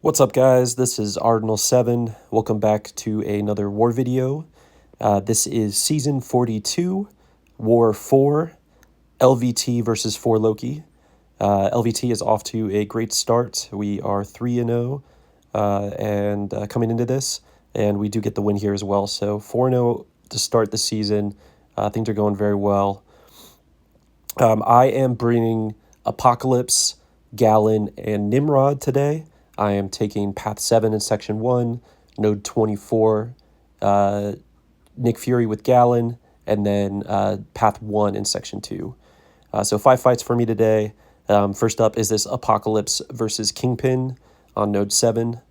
What's up, guys? This is Ardinal7. Welcome back to another war video. This is Season 42, War 4, LVT versus 4 Loki. LVT is off to a great start. We are 3-0 and coming into this, and we do get the win here as well. So 4-0 to start the season. Things are going very well. I am bringing Apocalypse, Galan, and Nimrod today. I am taking Path 7 in Section 1, Node 24, Nick Fury with Galan, and then Path 1 in Section 2. So 5 fights for me today. First up is this Apocalypse versus Kingpin on Node 7.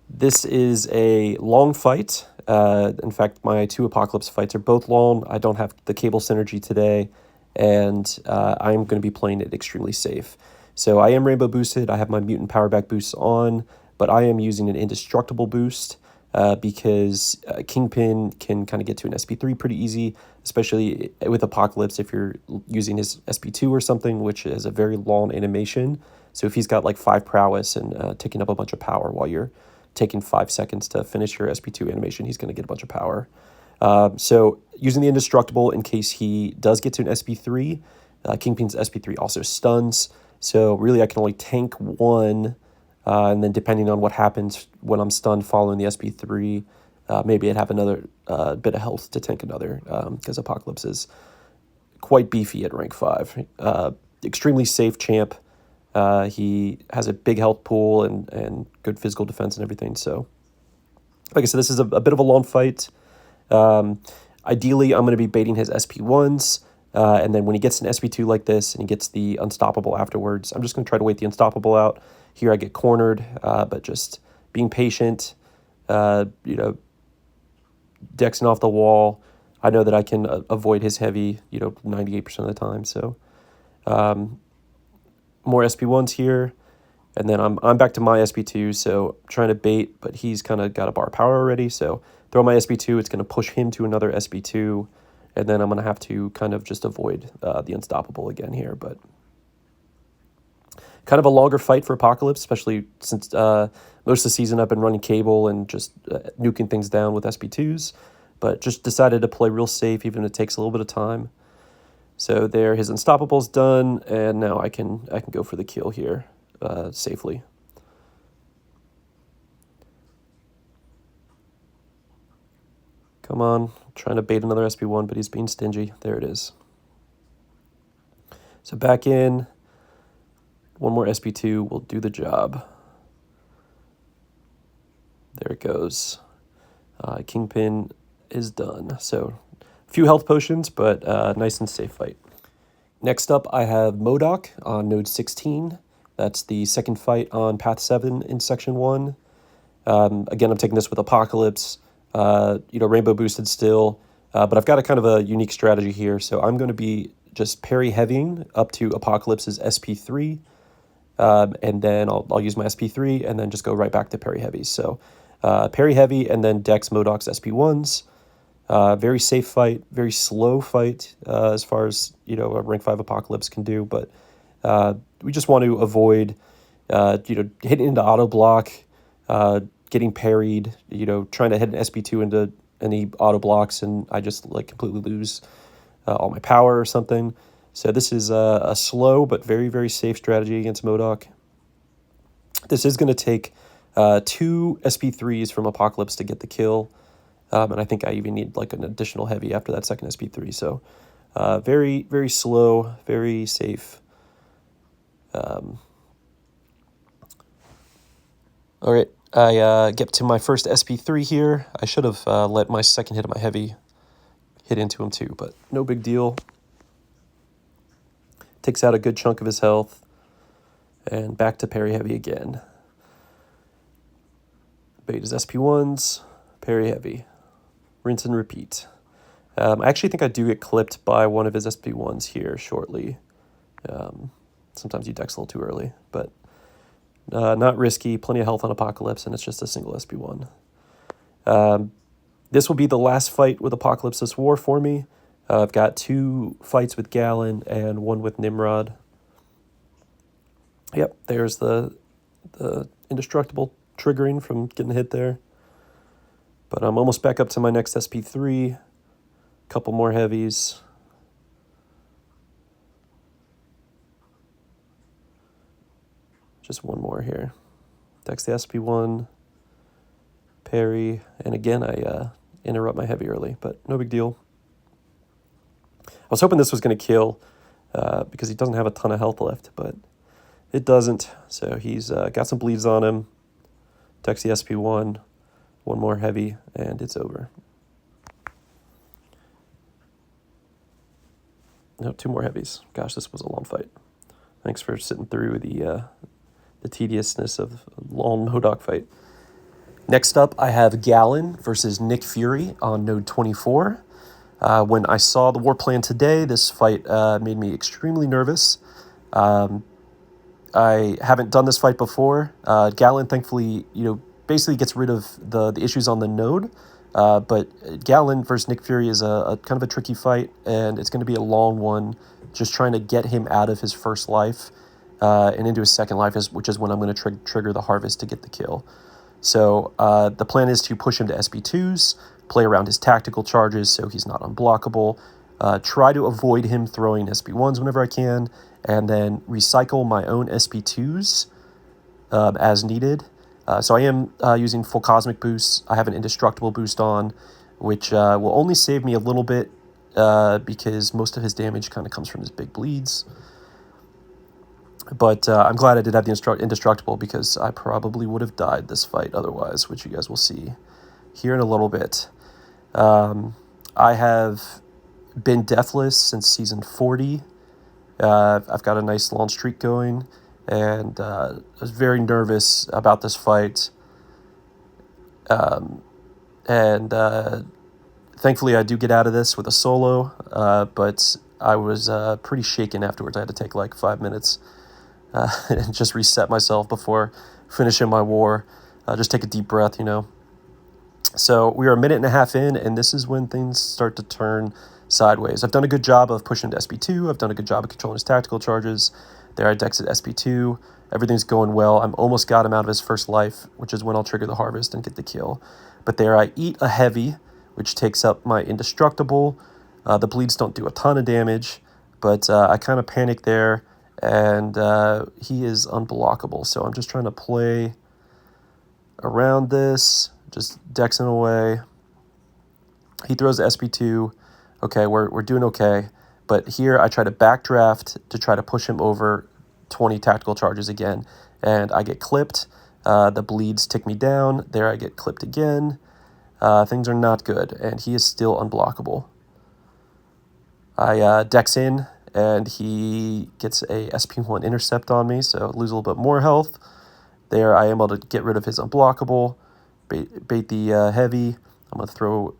This is a long fight. In fact, my 2 Apocalypse fights are both long. I don't have the cable synergy today, and I'm going to be playing it extremely safe. So I am rainbow boosted. I have my mutant power back boosts on, but I am using an indestructible boost because Kingpin can kind of get to an SP3 pretty easy, especially with Apocalypse if you're using his SP2 or something, which is a very long animation. So if he's got like 5 prowess and taking up a bunch of power while you're taking 5 seconds to finish your SP2 animation, he's going to get a bunch of power. So using the indestructible in case he does get to an SP3, Kingpin's SP3 also stuns. So really I can only tank 1, and then depending on what happens when I'm stunned following the SP3, maybe I'd have another bit of health to tank another, because Apocalypse is quite beefy at rank 5. Extremely safe champ. He has a big health pool and good physical defense and everything. So like I said, this is a bit of a long fight. Ideally, I'm going to be baiting his SP1s. And then when he gets an SP2 like this and he gets the Unstoppable afterwards, I'm just going to try to wait the Unstoppable out. Here I get cornered, but just being patient, dexing off the wall. I know that I can avoid his heavy, 98% of the time. So more SP1s here. And then I'm back to my SP2, so I'm trying to bait, but he's kind of got a bar power already. So throw my SP2, it's going to push him to another SP2. And then I'm going to have to kind of just avoid the Unstoppable again here. But kind of a longer fight for Apocalypse, especially since most of the season I've been running cable and just nuking things down with SP2s. But just decided to play real safe, even if it takes a little bit of time. So there, his Unstoppable's done, and now I can go for the kill here safely. Come on, trying to bait another SP1, but he's being stingy. There it is. So back in. One more SP2 will do the job. There it goes. Kingpin is done. So a few health potions, but nice and safe fight. Next up, I have MODOK on Node 16. That's the second fight on Path 7 in Section 1. Again, I'm taking this with Apocalypse. Rainbow boosted still, but I've got a kind of a unique strategy here. So I'm going to be just parry heavying up to Apocalypse's SP3, and then I'll use my SP3 and then just go right back to parry heavy. So parry heavy and then dex MODOK's SP1s. Very safe fight, very slow fight as far as a rank 5 Apocalypse can do, but we just want to avoid hitting into auto block, getting parried, trying to hit an SP2 into any auto blocks, and I just completely lose all my power or something. So this is a slow but very, very safe strategy against MODOK. This is going to take 2 SP3s from Apocalypse to get the kill, and I think I even need an additional heavy after that second SP3. So very, very slow, very safe. All right. I get to my first SP3 here. I should have let my second hit of my heavy hit into him too, but no big deal. Takes out a good chunk of his health. And back to parry heavy again. Bait his SP1s, parry heavy. Rinse and repeat. I actually think I do get clipped by one of his SP1s here shortly. Sometimes you dex a little too early, but not risky, plenty of health on Apocalypse, and it's just a single SP1. This will be the last fight with Apocalypse this war for me. I've got 2 fights with Galan and 1 with Nimrod. Yep, there's the the indestructible triggering from getting hit there. But I'm almost back up to my next SP3. Couple more heavies. Just one more here. Dex the SP1. Parry. And again, I interrupt my heavy early, but no big deal. I was hoping this was going to kill because he doesn't have a ton of health left, but it doesn't. So he's got some bleeds on him. Dex the SP1. One more heavy, and it's over. No, two more heavies. Gosh, this was a long fight. Thanks for sitting through the tediousness of a long MODOK fight. Next up, I have Galan versus Nick Fury on node 24. When I saw the war plan today, this fight made me extremely nervous. I haven't done this fight before. Galan, thankfully, basically gets rid of the issues on the node. But Galan versus Nick Fury is a kind of a tricky fight, and it's going to be a long one, just trying to get him out of his first life and into his second life, which is when I'm going to trigger the harvest to get the kill. So the plan is to push him to SP2s, play around his tactical charges so he's not unblockable, try to avoid him throwing SP1s whenever I can, and then recycle my own SP2s as needed. So I am using full cosmic boosts. I have an indestructible boost on, which will only save me a little bit because most of his damage kind of comes from his big bleeds. But I'm glad I did have the indestructible because I probably would have died this fight otherwise, which you guys will see here in a little bit. I have been deathless since season 40. I've got a nice long streak going, and I was very nervous about this fight. Thankfully, I do get out of this with a solo, but I was pretty shaken afterwards. I had to take like 5 minutes and just reset myself before finishing my war. Just take a deep breath, So we are a minute and a half in, and this is when things start to turn sideways. I've done a good job of pushing to SP2. I've done a good job of controlling his tactical charges. There I dexed SP2. Everything's going well. I'm almost got him out of his first life, which is when I'll trigger the harvest and get the kill. But there I eat a heavy, which takes up my indestructible. The bleeds don't do a ton of damage, but I kind of panic there, and he is unblockable. So I'm just trying to play around this, just dexing away. He throws the SP2. Okay, we're doing okay. But here I try to backdraft to try to push him over 20 tactical charges again. And I get clipped. The bleeds tick me down. There I get clipped again. Things are not good. And he is still unblockable. I dex in, and he gets a SP1 intercept on me, so lose a little bit more health. There I am able to get rid of his unblockable. Bait the heavy. I'm going to throw...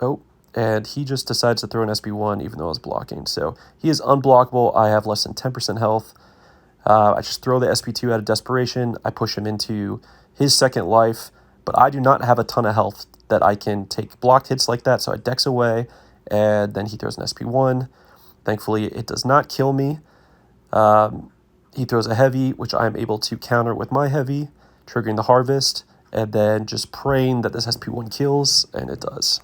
Oh, and he just decides to throw an SP1 even though I was blocking. So he is unblockable. I have less than 10% health. I just throw the SP2 out of desperation. I push him into his second life, but I do not have a ton of health that I can take blocked hits like that, so I dex away, and then he throws an SP1. Thankfully, it does not kill me. He throws a heavy, which I am able to counter with my heavy, triggering the harvest, and then just praying that this SP1 kills, and it does.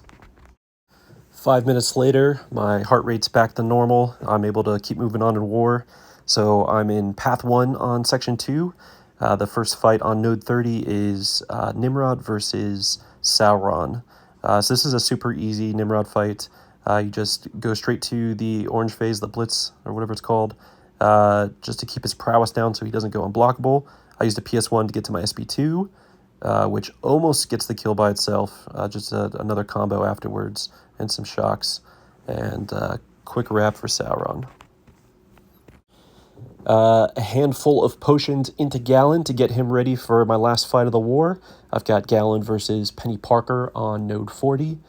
5 minutes later, my heart rate's back to normal. I'm able to keep moving on in war. So I'm in Path 1 on Section 2. The first fight on Node 30 is Nimrod versus Sauron. So this is a super easy Nimrod fight. You just go straight to the orange phase, the Blitz, or whatever it's called, just to keep his prowess down so he doesn't go unblockable. I used a PS1 to get to my SP2, which almost gets the kill by itself. Just another combo afterwards and some shocks. And quick wrap for Sauron. A handful of potions into Galan to get him ready for my last fight of the war. I've got Galan versus Peni Parker on Node 40.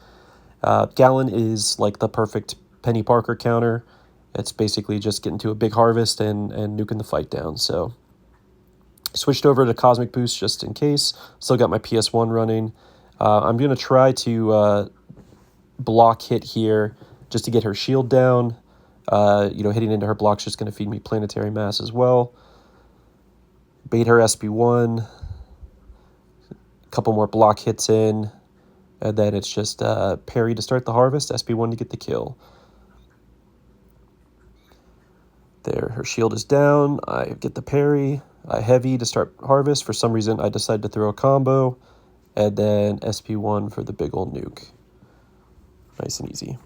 Galan is like the perfect Peni Parker counter. It's basically just getting to a big harvest and nuking the fight down. So switched over to Cosmic Boost just in case. Still got my PS1 running. I'm going to try to block hit here just to get her shield down. Hitting into her block's just going to feed me planetary mass as well. bait her SB1, a couple more block hits in, and then it's just parry to start the harvest, SB1 to get the kill. There, her shield is down, I get the parry, I heavy to start harvest. For some reason, I decide to throw a combo, and then SP1 for the big old nuke. Nice and easy.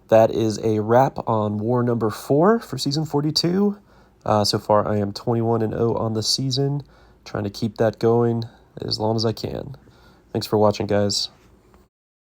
That is a wrap on war number 4 for season 42. So far, I am 21-0 on the season, trying to keep that going as long as I can. Thanks for watching, guys.